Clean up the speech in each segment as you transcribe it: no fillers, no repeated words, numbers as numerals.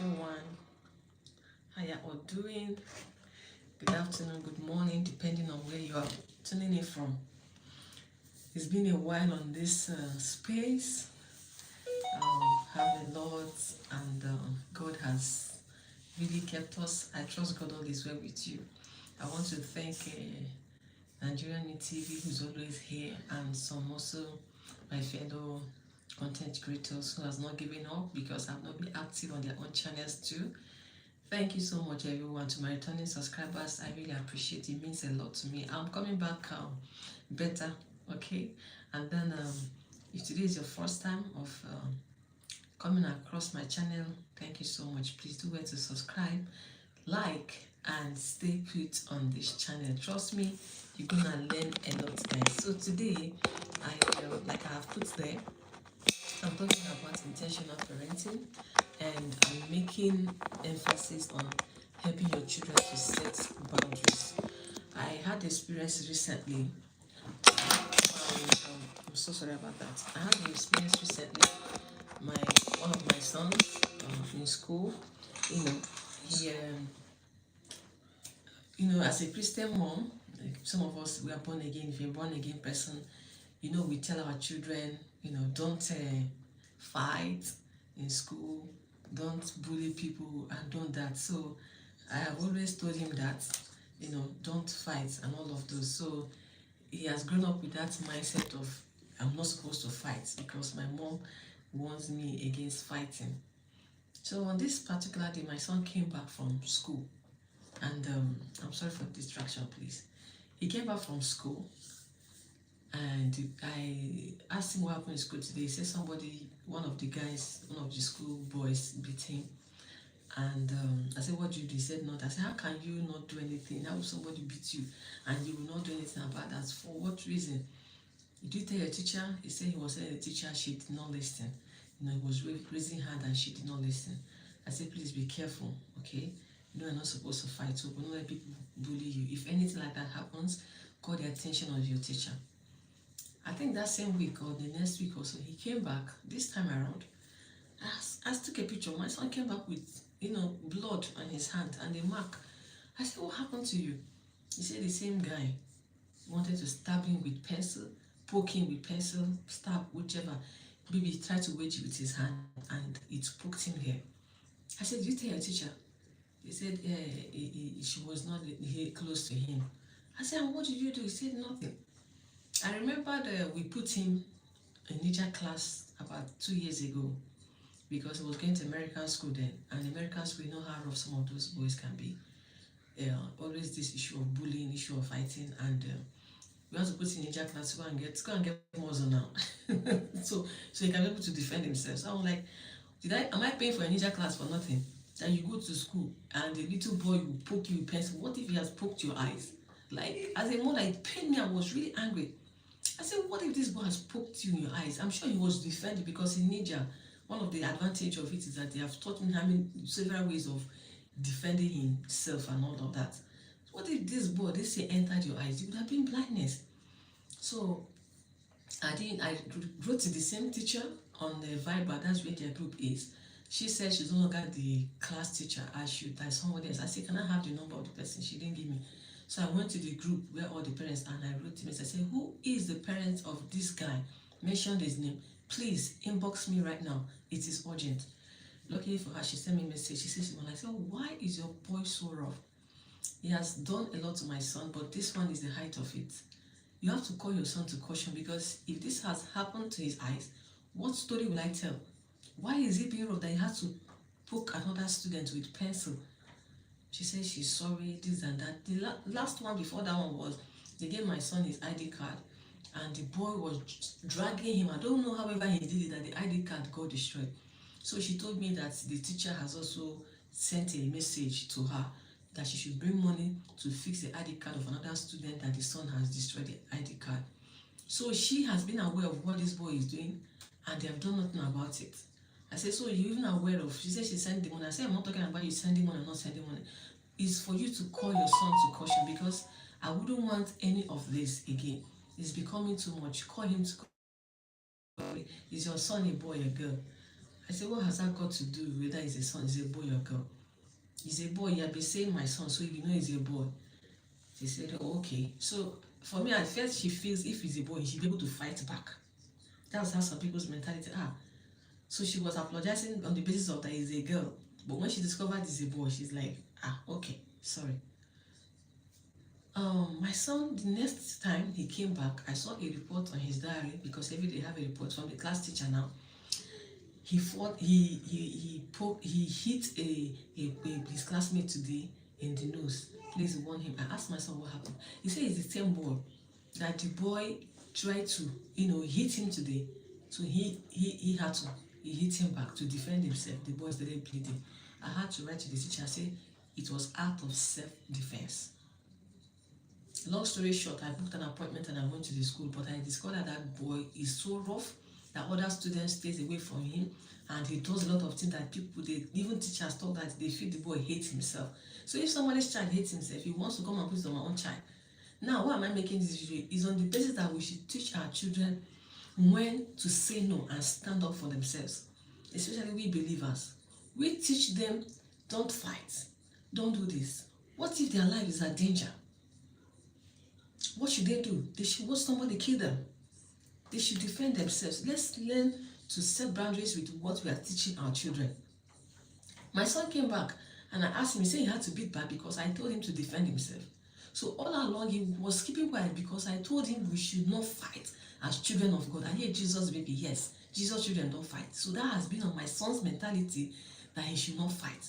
everyone. How you all doing? Good afternoon, good morning, depending on where you are tuning in from. It's been a while on this space. Have a lot, and God has really kept us. I trust God all is well with you. I want to thank Nigerian TV, who's always here, and some also my fellow content creators who has not given up because I've not been active on their own channels too. Thank you so much, everyone. To my returning subscribers, I really appreciate it. It means a lot to me. I'm coming back better, okay? And then, if today is your first time of coming across my channel, thank you so much. Please do well to subscribe, like, and stay put on this channel. Trust me, you're gonna learn a lot, guys. So today, like I have put there, I'm talking about intentional parenting, and I'm making emphasis on helping your children to set boundaries. I had experience recently. I'm so sorry about that. I had an experience recently. One of my sons in school, you know, he, as a Christian mom, like some of us we are born again. If you're a born again person, we tell our children, don't fight in school, don't bully people, and don't that. So I have always told him that, don't fight and all of those. So he has grown up with that mindset of I'm not supposed to fight because my mom warns me against fighting. So on this particular day, my son came back from school, and I'm sorry for the distraction, please. He came back from school, and I asked him what happened in school today. He said one of the school boys beat him. And I said, what did you do? He said, not. I said, how can you not do anything? How will somebody beat you and you will not do anything about that? For what reason? Did you tell your teacher? He said he was telling the teacher, she did not listen. He was raising hand and she did not listen. I said, please be careful, okay? You're not supposed to fight, so don't let people bully you. If anything like that happens, call the attention of your teacher. I think that same week or the next week or so, he came back. This time around, I took a picture. My son came back with, blood on his hand and a mark. I said, what happened to you? He said the same guy wanted to stab him with pencil, poke him with pencil, stab, whichever. Maybe he tried to wedge it with his hand and it poked him here. I said, did you tell your teacher? He said, yeah, she was not close to him. I said, and what did you do? He said, nothing. I remember that we put him in Ninja class about 2 years ago because he was going to American school then. And American school, you know how rough some of those boys can be. Always this issue of bullying, issue of fighting, and we have to put in Ninja class to go and get muzzle now. so he can be able to defend himself. So I was like, am I paying for a Ninja class for nothing? That you go to school and the little boy will poke you with pencil. What if he has poked your eyes? Like, as a mother, it pained me. I was really angry. I said, what if this boy has poked you in your eyes? I'm sure he was defended because in Ninja, one of the advantage of it is that they have taught him having several ways of defending himself and all of that. What if this boy, this say entered your eyes? It would have been blindness. So I wrote to the same teacher on the Viber, that's where their group is. She said she's no longer the class teacher. I should tell somebody else. I said, can I have the number of the person? She didn't give me. So I went to the group where all the parents and I wrote to him. I said, who is the parent of this guy? Mentioned his name. Please inbox me right now. It is urgent. Luckily for her, she sent me a message. She says, I said, why is your boy so rough? He has done a lot to my son, but this one is the height of it. You have to call your son to caution because if this has happened to his eyes, what story will I tell? Why is it being rough that he had to poke another student with pencil? She said she's sorry, this and that. The last one before that one was they gave my son his ID card and the boy was dragging him. I don't know however he did it that the ID card got destroyed. So she told me that the teacher has also sent a message to her that she should bring money to fix the ID card of another student that the son has destroyed the ID card. So she has been aware of what this boy is doing and they have done nothing about it. I said, so you're even aware of, she said she sent the money. I said, I'm not talking about you sending money or not sending money. It's for you to call your son to caution because I wouldn't want any of this again. It's becoming too much. Call him to call. Is your son a boy or a girl? I said, what has that got to do with whether he's a son, he's a boy or girl? He's a boy, you have been saying my son, so you know he's a boy. She said, oh, okay. So for me, at first she feels if he's a boy, she'll be able to fight back. That's how some people's mentality are. So she was apologizing on the basis of that he's a girl. But when she discovered he's a boy, she's like, okay, sorry. My son, the next time he came back, I saw a report on his diary, because every day I have a report from the class teacher now. He hit his classmate today in the nose. Please warn him. I asked my son what happened. He said it's the same boy that the boy tried to, hit him today. So he hit him back to defend himself. The boy started bleeding. I had to write to the teacher and say it was out of self-defense. Long story short, I booked an appointment and I went to the school, but I discovered that boy is so rough that other students stays away from him, and he does a lot of things that even teachers thought that they feel the boy hates himself. So if somebody's child hates himself, he wants to come and put it on my own child. Now, why am I making this video? Is on the basis that we should teach our children when to say no and stand up for themselves, especially we believers. We teach them, don't fight, don't do this. What if their life is a danger? What should they do? They should watch somebody kill them. They should defend themselves. Let's learn to set boundaries with what we are teaching our children. My son came back and I asked him, he said he had to beat back because I told him to defend himself. So all along he was keeping quiet because I told him we should not fight as children of God. I hear Jesus baby, yes, Jesus children don't fight. So that has been on my son's mentality that he should not fight.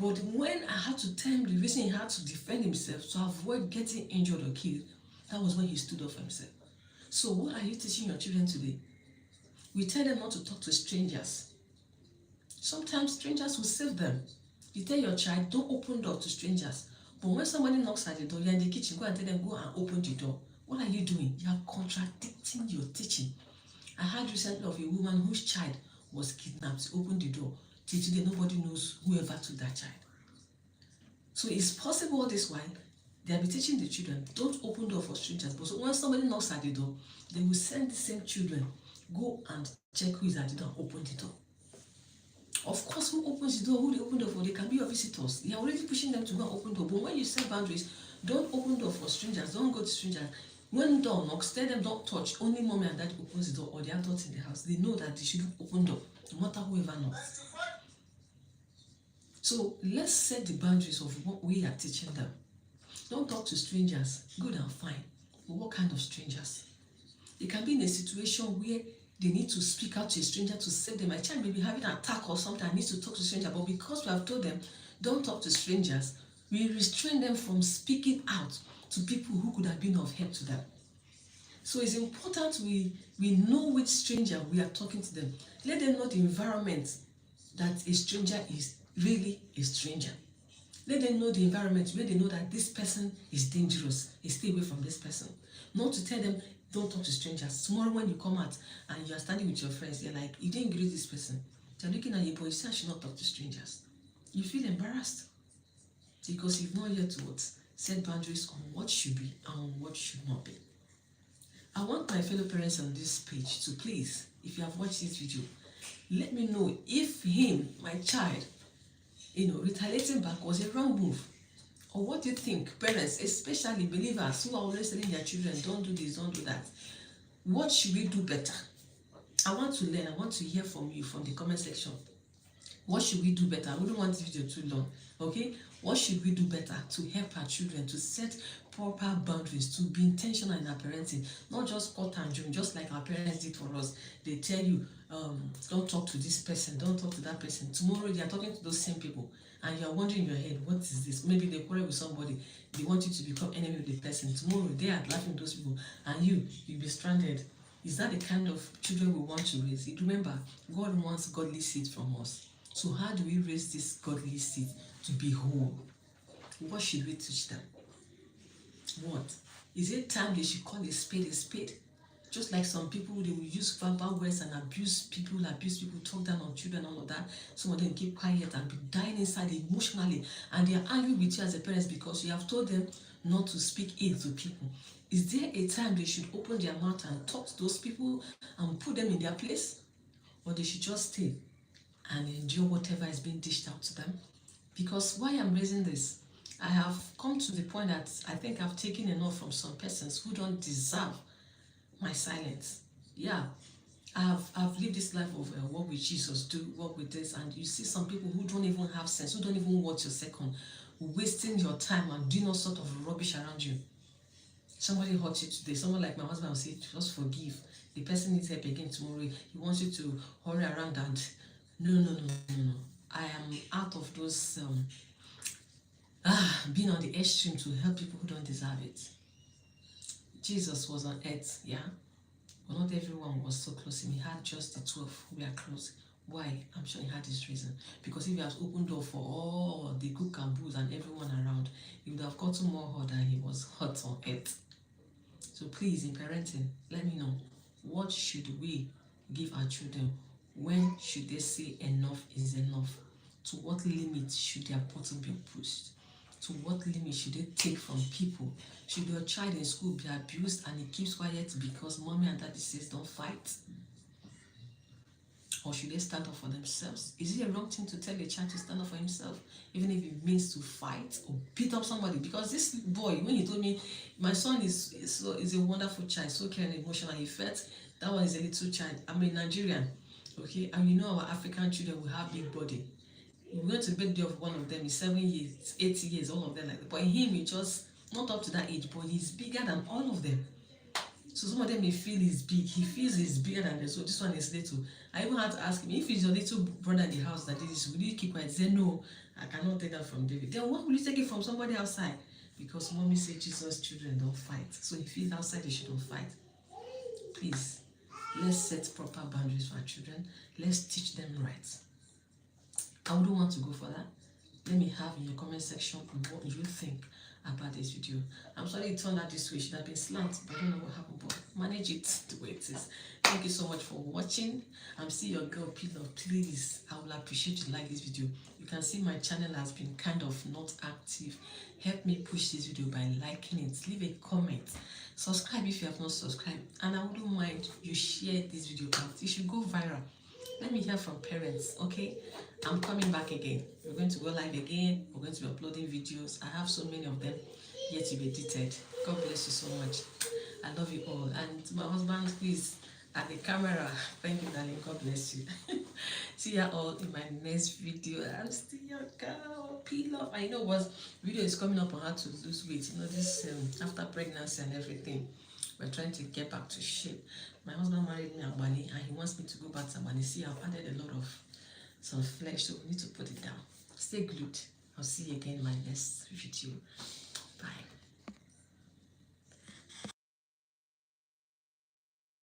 But when I had to tell him the reason he had to defend himself to avoid getting injured or killed, that was when he stood up for himself. So what are you teaching your children today? We tell them not to talk to strangers. Sometimes strangers will save them. You tell your child, don't open door to strangers. But when somebody knocks at the door, you're in the kitchen, go and tell them, go and open the door. What are you doing? You are contradicting your teaching. I heard recently of a woman whose child was kidnapped. She opened the door. Till today, nobody knows whoever took that child. So it's possible all this while they'll be teaching the children, don't open door for strangers. But so when somebody knocks at the door, they will send the same children, go and check who is at the door and open the door. Of course, who opens the door, who they open the door for, they can be your visitors. You're already pushing them to go and open the door. But when you set boundaries, don't open the door for strangers, don't go to strangers. When the door knocks, tell them don't touch. Only mommy and daddy opens the door, or the adults in the house. They know that they shouldn't open the door, no matter whoever knocks. So let's set the boundaries of what we are teaching them. Don't talk to strangers, good and fine. But what kind of strangers? They can be in a situation where they need to speak out to a stranger to save them. My child may be having an attack or something, I need to talk to a stranger, but because we have told them, don't talk to strangers, we restrain them from speaking out to people who could have been of help to them. So it's important we know which stranger we are talking to them. Let them know the environment that a stranger is really a stranger. Let them know the environment where they know that this person is dangerous. You stay away from this person. Not to tell them, don't talk to strangers. Tomorrow when you come out and you are standing with your friends, you're like, you didn't greet this person. They're looking at you, but you say I should not talk to strangers. You feel embarrassed because you've not yet to set boundaries on what should be and what should not be. I want my fellow parents on this page to please, if you have watched this video, let me know if him, my child, retaliating back was a wrong move. Or what do you think, parents, especially believers who are always telling their children, don't do this, don't do that. What should we do better? I want to learn, I want to hear from you from the comment section. What should we do better? I wouldn't want this video too long, okay? What should we do better to help our children to set proper boundaries, to be intentional in our parenting, not just cut and join, just like our parents did for us. They tell you, don't talk to this person, don't talk to that person. Tomorrow they are talking to those same people, and you are wondering in your head, what is this? Maybe they quarrel with somebody, they want you to become enemy with the person. Tomorrow they are laughing at those people, and you'll be stranded. Is that the kind of children we want to raise? Remember, God wants godly seed from us. So how do we raise this godly seed to be whole? What should we teach them? What? Is it time they should call a spade a spade? Just like some people, they will use verbal words and abuse people, talk down on children, all of that. Some of them keep quiet and be dying inside emotionally. And they are angry with you as a parent because you have told them not to speak ill to people. Is there a time they should open their mouth and talk to those people and put them in their place? or they should just stay and endure whatever is being dished out to them. Because why I'm raising this, I have come to the point that I think I've taken enough from some persons who don't deserve my silence. Yeah, I've lived this life of what will Jesus do, what with this, and you see some people who don't even have sense, who don't even watch your second, wasting your time and doing all sort of rubbish around you. Somebody hurt you today, someone like my husband will say, just forgive. The person needs help again tomorrow. He wants you to hurry around and no. I am out of those being on the extreme to help people who don't deserve it. Jesus was on earth, yeah, but not everyone was so close to him. He had just the 12 who were close. Why? I'm sure he had his reason. Because if he has opened door for all the cook and booze and everyone around, he would have gotten more hot than he was hot on earth. So please, in parenting, let me know, what should we give our children? When should they say enough is enough? To what limit should their bottle be pushed? To what limit should they take from people? Should your child in school be abused and he keeps quiet because mommy and daddy says don't fight? Or should they stand up for themselves? Is it a wrong thing to tell a child to stand up for himself, even if it means to fight or beat up somebody? Because this boy, when he told me, my son is a wonderful child, so caring and emotional, he felt that one is a little child. I'm a Nigerian, okay? And you know our African children will have big body. We went to the birthday of one of them, he's 7 years, 8 years, all of them like that. But in him, he just not up to that age, but he's bigger than all of them. So some of them may feel he's big. He feels he's bigger than them. So this one is little. I even had to ask him, if it's your little brother in the house that did this, will you keep quiet? He said, no, I cannot take that from David. Then what will you take it from somebody outside? Because mommy said Jesus' children don't fight. So he feels outside they shouldn't fight. Please, let's set proper boundaries for our children. Let's teach them right. I wouldn't want to go for that. Let me have in your comment section what you think about this video. I'm sorry it turned out this way. It should have been slant, but I don't know what happened, but manage it the way it is. Thank you so much for watching. I'm still your girl Pillar. Please, I would appreciate you like this video. You can see my channel has been kind of not active. Help me push this video by liking it. Leave a comment. Subscribe if you have not subscribed. And I wouldn't mind you share this video out. It should go viral. Let me hear from parents, okay? I'm coming back again. We're going to go live again. We're going to be uploading videos. I have so many of them yet to be edited. God bless you so much. I love you all. And my husband, who is at the camera, thank you, darling. God bless you. See you all in my next video. I'm still your girl, P-Love. I know what video is coming up on how to lose weight. You know, this after pregnancy and everything. We're trying to get back to shape. My husband married me at Bali and he wants me to go back to Bali. See, I've added a lot of some flesh, so we need to put it down. Stay glued. I'll see you again in my next video. Bye.